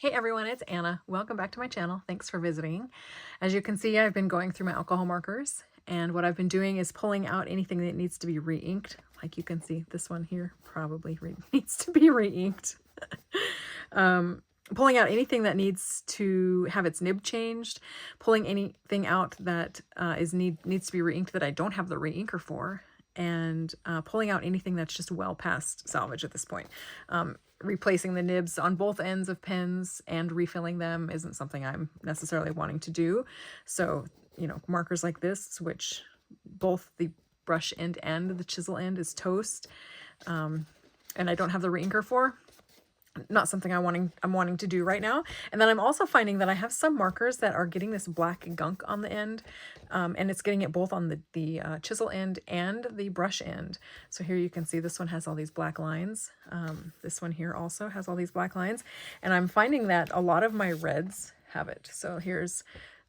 Hey everyone, it's Anna. Welcome back to my channel. Thanks for visiting. As you can see, I've been going through my alcohol markers, and what I've been doing is pulling out anything that needs to be re-inked. Like you can see, this one here probably needs to be re-inked. Pulling out anything that needs to have its nib changed, pulling anything out that needs to be re-inked that I don't have the re-inker for, and pulling out anything that's just well past salvage at this point. Replacing the nibs on both ends of pens and refilling them isn't something I'm necessarily wanting to do. So, you know, markers like this, which both the brush end and the chisel end is toast, and I don't have the re-inker for, not something I'm wanting to do right now. And then I'm also finding that I have some markers that are getting this black gunk on the end, and it's getting it both on the chisel end and the brush end. So here you can see this one has all these black lines. This one here also has all these black lines, and I'm finding that a lot of my reds have it. So here's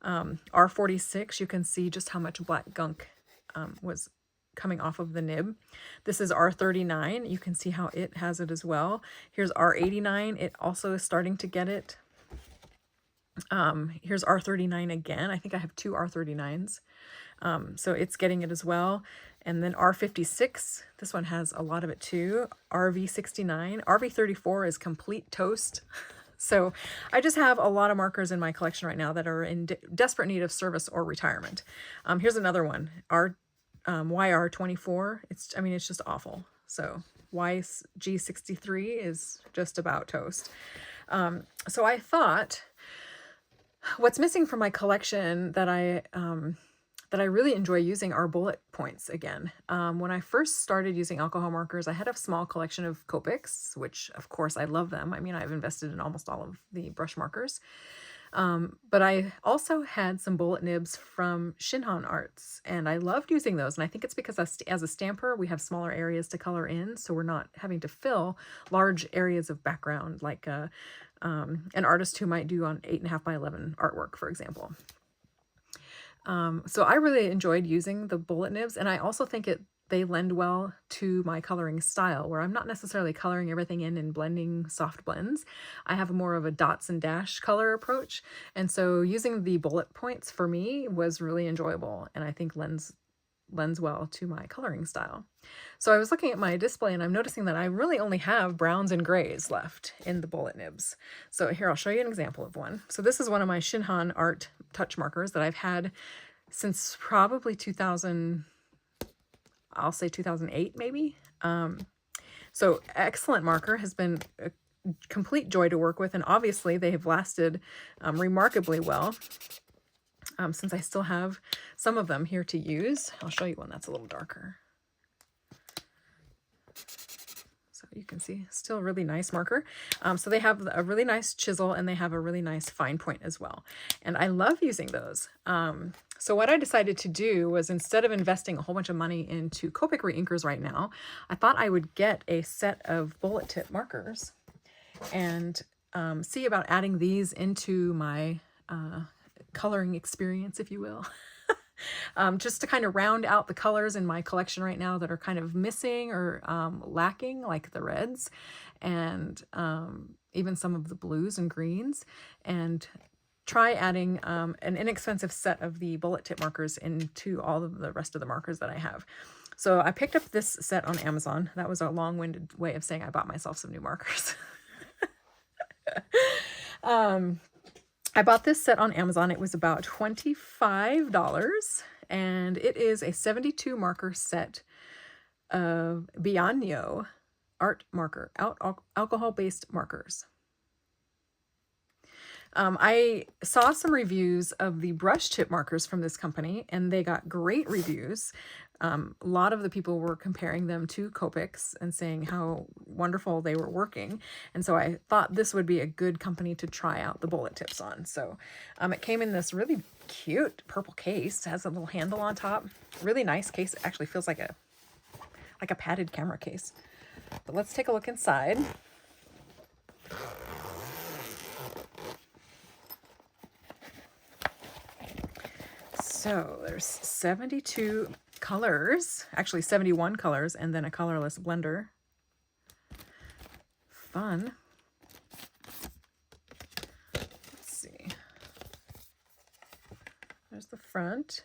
R46. You can see just how much black gunk was coming off of the nib. This is R39. You can see how it has it as well. Here's R89. It also is starting to get it. Here's R39 again. I think I have two R39s. So it's getting it as well. And then R56, this one has a lot of it too. RV69, RV34 is complete toast. So I just have a lot of markers in my collection right now that are in desperate need of service or retirement. Here's another one, YR24. It's just awful. So YG63 is just about toast. So I thought, what's missing from my collection that I really enjoy using are bullet points again. When I first started using alcohol markers, I had a small collection of Copics, which of course I love them. I mean, I've invested in almost all of the brush markers. But I also had some bullet nibs from Shinhan Arts, and I loved using those. And I think it's because as a stamper, we have smaller areas to color in, so we're not having to fill large areas of background like an artist who might do on 8.5 by 11 artwork, for example. So I really enjoyed using the bullet nibs, and I also think they lend well to my coloring style, where I'm not necessarily coloring everything in and blending soft blends. I have more of a dots and dash color approach, and so using the bullet points for me was really enjoyable, and I think lends well to my coloring style. So I was looking at my display and I'm noticing that I really only have browns and grays left in the bullet nibs. So here, I'll show you an example of one. So this is one of my Shinhan Art touch markers that I've had since probably 2000, I'll say 2008 maybe. So excellent marker, has been a complete joy to work with, and obviously they have lasted remarkably well. Since I still have some of them here to use. I'll show you one that's a little darker. So you can see, still a really nice marker. So they have a really nice chisel and they have a really nice fine point as well. And I love using those. So what I decided to do was, instead of investing a whole bunch of money into Copic re-inkers right now, I thought I would get a set of bullet tip markers and see about adding these into my coloring experience, if you will. Just to kind of round out the colors in my collection right now that are kind of missing or lacking, like the reds and even some of the blues and greens, and try adding an inexpensive set of the bullet tip markers into all of the rest of the markers that I have. So I picked up this set on Amazon. That was a long-winded way of saying I bought myself some new markers. I bought this set on Amazon. It was about $25, and it is a 72 marker set of Bianyo art marker, alcohol-based markers. I saw some reviews of the brush tip markers from this company, and they got great reviews. A lot of the people were comparing them to Copics and saying how wonderful they were working. And so I thought this would be a good company to try out the bullet tips on. So it came in this really cute purple case. It has a little handle on top. Really nice case. It actually feels like a padded camera case. But let's take a look inside. So there's 72 colors, actually 71 colors, and then a colorless blender. Fun. There's the front.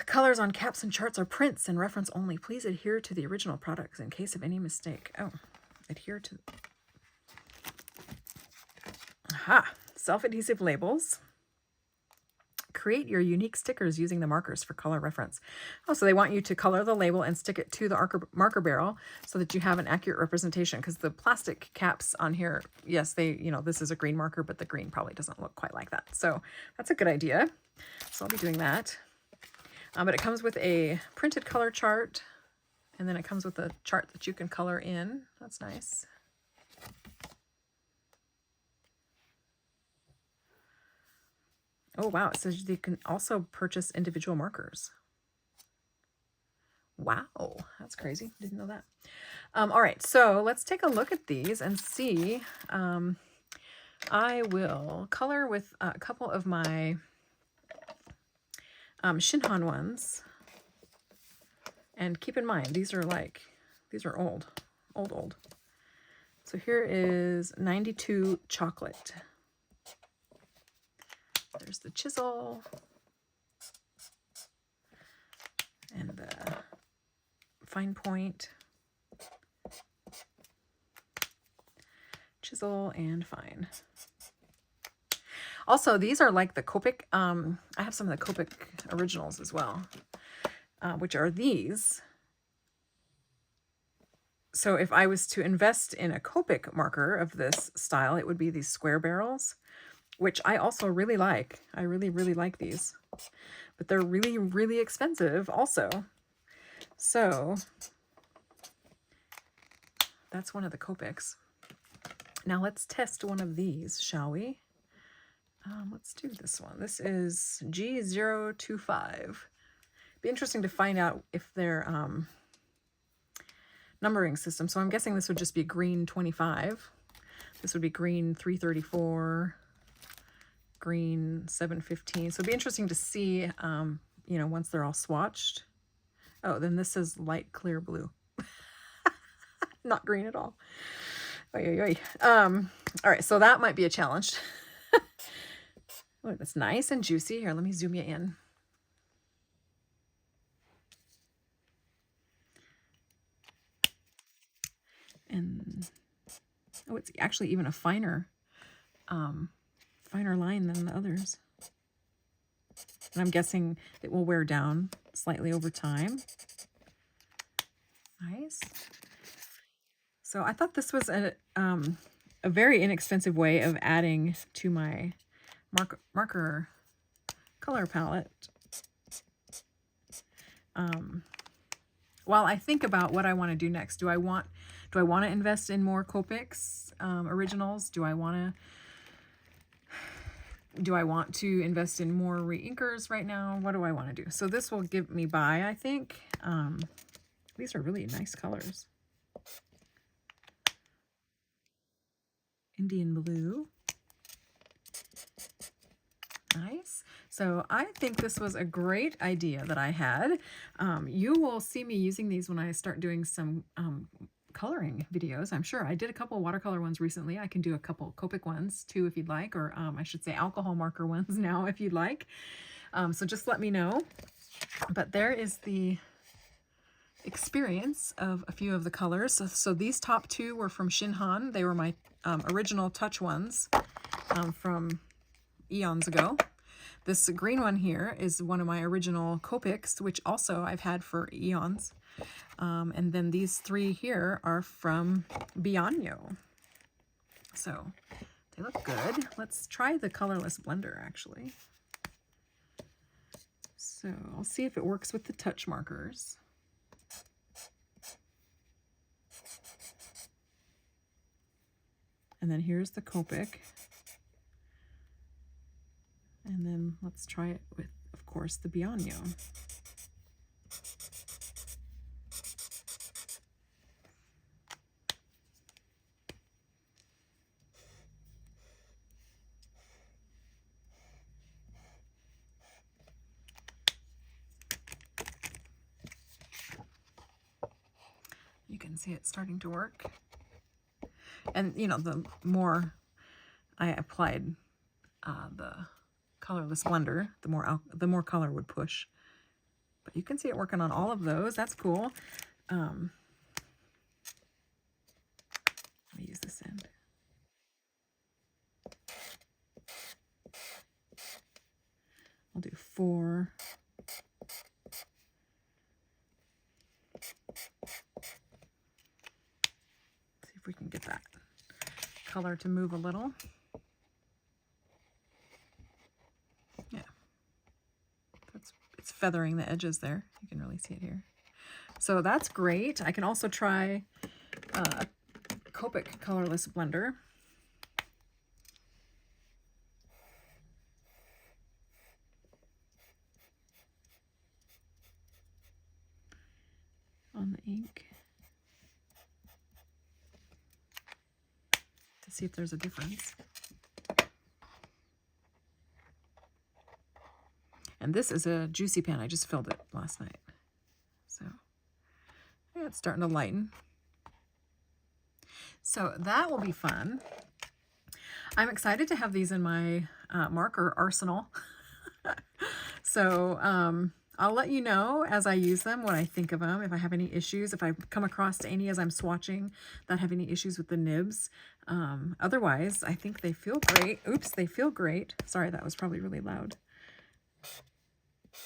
Colors on caps and charts are prints and reference only. Please adhere to the original products in case of any mistake. Oh, adhere to... Aha! Self-adhesive labels. Create your unique stickers using the markers for color reference. Oh, so they want you to color the label and stick it to the marker barrel so that you have an accurate representation, because the plastic caps on here, yes, they, you know, this is a green marker, but the green probably doesn't look quite like that. So that's a good idea. So I'll be doing that. But it comes with a printed color chart, and then it comes with a chart that you can color in. That's nice. Oh, wow. It says you can also purchase individual markers. Wow. That's crazy. Didn't know that. All right. So let's take a look at these and see. I will color with a couple of my Shinhan ones. And keep in mind, these are old. So here is 92 chocolate. There's the chisel and the fine point, chisel and fine. Also, these are like the Copic. I have some of the Copic originals as well, which are these. So if I was to invest in a Copic marker of this style, it would be these square barrels, which I also really like. I really, really like these. But they're really, really expensive also. So that's one of the Copics. Now let's test one of these, shall we? Let's do this one. This is G025. Be interesting to find out if their numbering system. So I'm guessing this would just be green 25. This would be green 334. Green 715. So it'd be interesting to see, you know, once they're all swatched. Oh, then this is light clear blue. Not green at all. Oy, oy, oy. All right, so that might be a challenge. Oh, that's nice and juicy. Here, let me zoom you in. And oh, it's actually even a finer line than the others. And I'm guessing it will wear down slightly over time. Nice. So I thought this was a very inexpensive way of adding to my marker color palette. While I think about what I want to do next, do I want to invest in more Copics originals? Do I want to invest in more reinkers right now? What do I want to do? So this will give me by, I think. These are really nice colors. Indian blue. Nice. So I think this was a great idea that I had. You will see me using these when I start doing some coloring videos. I'm sure I did a couple watercolor ones recently. I can do a couple Copic ones too if you'd like, or I should say alcohol marker ones now if you'd like. So just let me know. But there is the experience of a few of the colors. So these top two were from Shinhan. They were my original touch ones from eons ago. This green one here is one of my original Copics, which also I've had for eons. And then these three here are from Bianyo. So they look good. Let's try the colorless blender actually. So I'll see if it works with the touch markers. And then here's the Copic. And then let's try it with, of course, the Bianyo. You can see it starting to work. And, you know, the more I applied the colorless blender, the more color would push. But you can see it working on all of those. That's cool. Let me use this end. I'll do 4. See if we can get that color to move a little. Yeah. It's feathering the edges there. You can really see it here. So that's great. I can also try a Copic colorless blender. On the ink to see if there's a difference. And this is a juicy pan. I just filled it last night. So yeah, it's starting to lighten. So that will be fun. I'm excited to have these in my marker arsenal. So I'll let you know as I use them what I think of them, if I have any issues, if I come across any as I'm swatching that have any issues with the nibs. Otherwise, I think they feel great. Oops, they feel great. Sorry, that was probably really loud.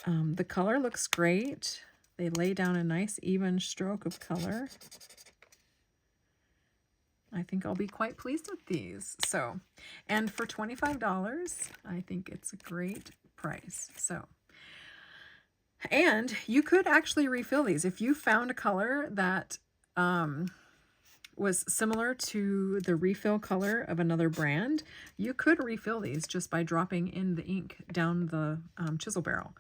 The color looks great. They lay down a nice even stroke of color. I think I'll be quite pleased with these. So, and for $25, I think it's a great price. So, and you could actually refill these. If you found a color that was similar to the refill color of another brand, you could refill these just by dropping in the ink down the chisel barrel.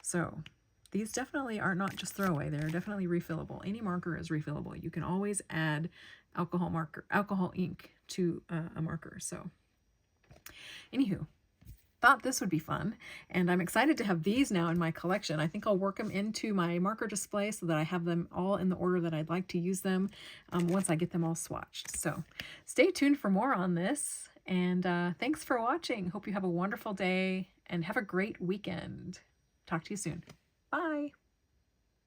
So these definitely are not just throwaway. They're definitely refillable. Any marker is refillable. You can always add alcohol ink to a marker. So anywho, thought this would be fun, and I'm excited to have these now in my collection. I think I'll work them into my marker display so that I have them all in the order that I'd like to use them once I get them all swatched. So stay tuned for more on this, and thanks for watching. Hope you have a wonderful day and have a great weekend. Talk to you soon. Bye.